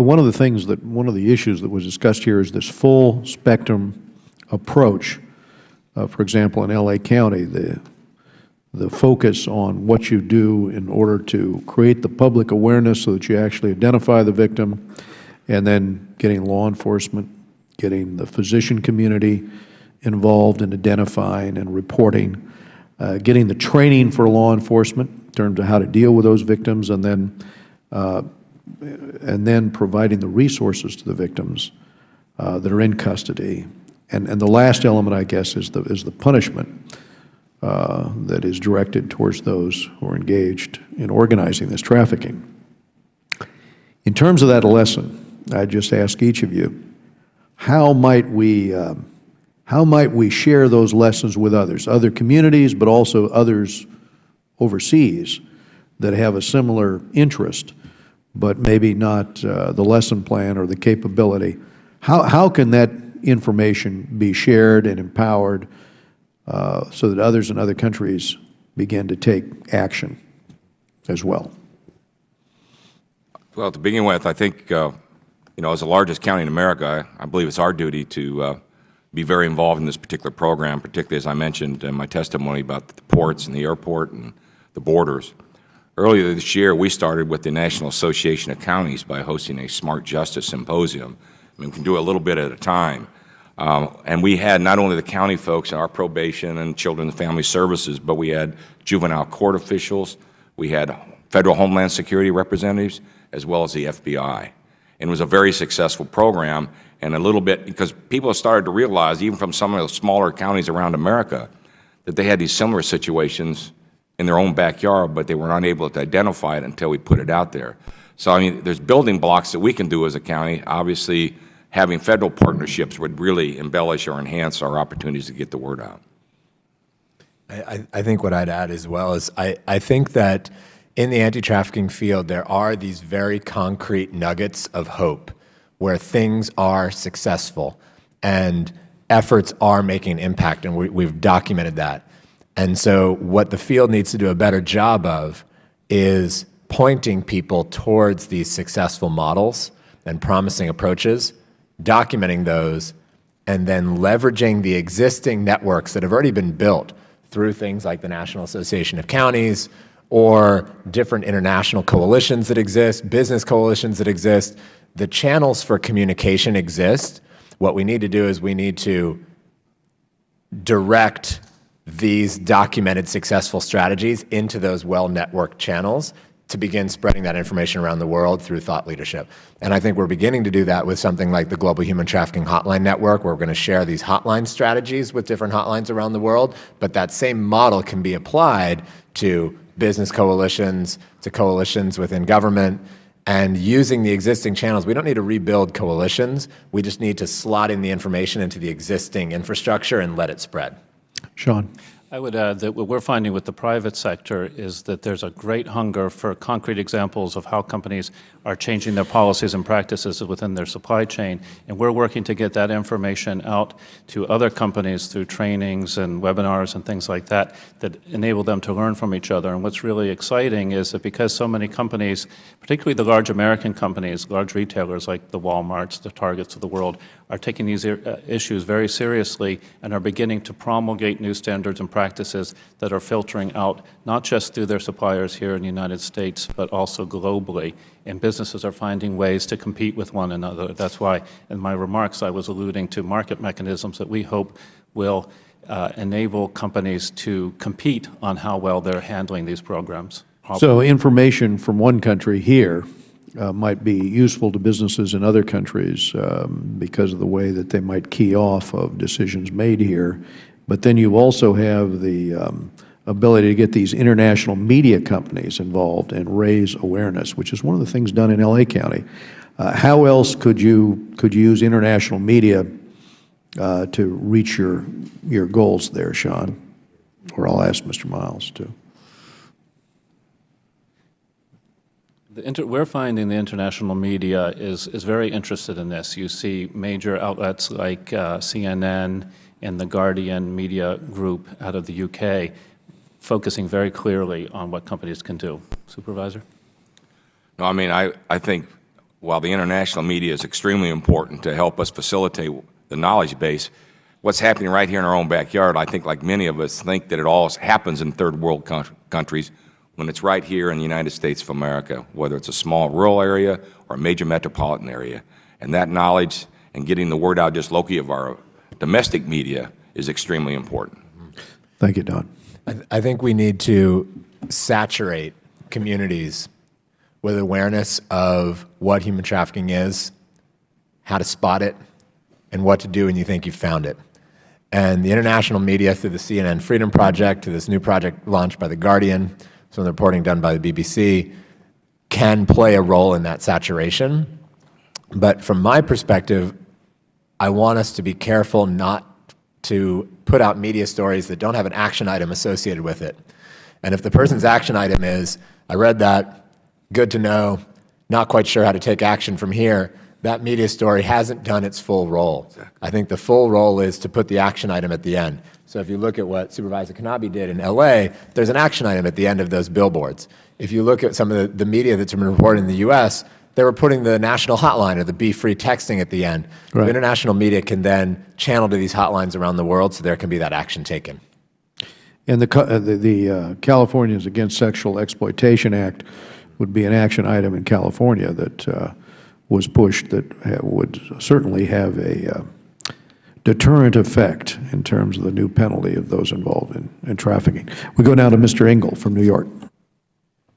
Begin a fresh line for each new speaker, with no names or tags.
one of the issues that was discussed here is this full spectrum approach. For example, in LA County, the focus on what you do in order to create the public awareness so that you actually identify the victim, and then getting law enforcement, getting the physician community involved in identifying and reporting, getting the training for law enforcement in terms of how to deal with those victims, and then providing the resources to the victims that are in custody. And the last element, I guess, is the punishment that is directed towards those who are engaged in organizing this trafficking. In terms of that lesson, I just ask each of you, how might we share those lessons with others, other communities, but also others overseas that have a similar interest, but maybe not the lesson plan or the capability? How can that information be shared and empowered so that others in other countries begin to take action as well?
Well, to begin with, I think, as the largest county in America, I believe it's our duty to be very involved in this particular program, particularly as I mentioned in my testimony about the ports and the airport and the borders. Earlier this year, we started with the National Association of Counties by hosting a Smart Justice Symposium. I mean, we can do a little bit at a time. And we had not only the county folks in our probation and children and family services, but we had juvenile court officials, we had federal Homeland Security representatives, as well as the FBI. And it was a very successful program, and a little bit, because people started to realize, even from some of the smaller counties around America, that they had these similar situations in their own backyard, but they were not able to identify it until we put it out there. So, I mean, there's building blocks that we can do as a county. Obviously, having federal partnerships would really embellish or enhance our opportunities to get the word out.
I think what I'd add as well is I think that in the anti-trafficking field, there are these very concrete nuggets of hope where things are successful and efforts are making an impact, and we've documented that. And so what the field needs to do a better job of is pointing people towards these successful models and promising approaches, documenting those, and then leveraging the existing networks that have already been built through things like the National Association of Counties or different international coalitions that exist, business coalitions that exist. The channels for communication exist. What we need to do is we need to direct these documented successful strategies into those well-networked channels to begin spreading that information around the world through thought leadership. And I think we're beginning to do that with something like the Global Human Trafficking Hotline Network, where we're going to share these hotline strategies with different hotlines around the world. But that same model can be applied to business coalitions, to coalitions within government, and using the existing channels. We don't need to rebuild coalitions. We just need to slot in the information into the existing infrastructure and let it spread.
Sean.
I would add that what we're finding with the private sector is that there's a great hunger for concrete examples of how companies are changing their policies and practices within their supply chain, and we're working to get that information out to other companies through trainings and webinars and things like that that enable them to learn from each other. And what's really exciting is that because so many companies, particularly the large American companies, large retailers like the Walmarts, the Targets of the world, are taking these issues very seriously and are beginning to promulgate new standards and practices that are filtering out not just through their suppliers here in the United States, but also globally. And businesses are finding ways to compete with one another. That's why in my remarks I was alluding to market mechanisms that we hope will enable companies to compete on how well they're handling these programs.
So information from one country here might be useful to businesses in other countries because of the way that they might key off of decisions made here. But then you also have the ability to get these international media companies involved and raise awareness, which is one of the things done in LA County. How else could you use international media to reach your goals there, Sean? Or I'll ask Mr. Miles too.
We're finding the international media is very interested in this. You see major outlets like CNN and the Guardian media group out of the UK focusing very clearly on what companies can do. Supervisor?
No, I mean, I think while the international media is extremely important to help us facilitate the knowledge base, what's happening right here in our own backyard, I think like many of us think that it all happens in third world countries when it's right here in the United States of America, whether it's a small rural area or a major metropolitan area. And that knowledge and getting the word out just locally of our domestic media is extremely important.
Thank you, Don.
I think we need to saturate communities with awareness of what human trafficking is, how to spot it, and what to do when you think you've found it. And the international media, through the CNN Freedom Project, to this new project launched by The Guardian, some of the reporting done by the BBC, can play a role in that saturation. But from my perspective, I want us to be careful not to put out media stories that don't have an action item associated with it. And if the person's action item is, I read that, good to know, not quite sure how to take action from here, that media story hasn't done its full role. Exactly. I think the full role is to put the action item at the end. So if you look at what Supervisor Kanabi did in LA, there's an action item at the end of those billboards. If you look at some of the media that's been reported in the U.S., they were putting the national hotline or the Be Free texting at the end. Right. The international media can then channel to these hotlines around the world so there can be that action taken.
And the Californians Against Sexual Exploitation Act would be an action item in California that was pushed that would certainly have a deterrent effect in terms of the new penalty of those involved in trafficking. We go now to Mr. Engel from New York.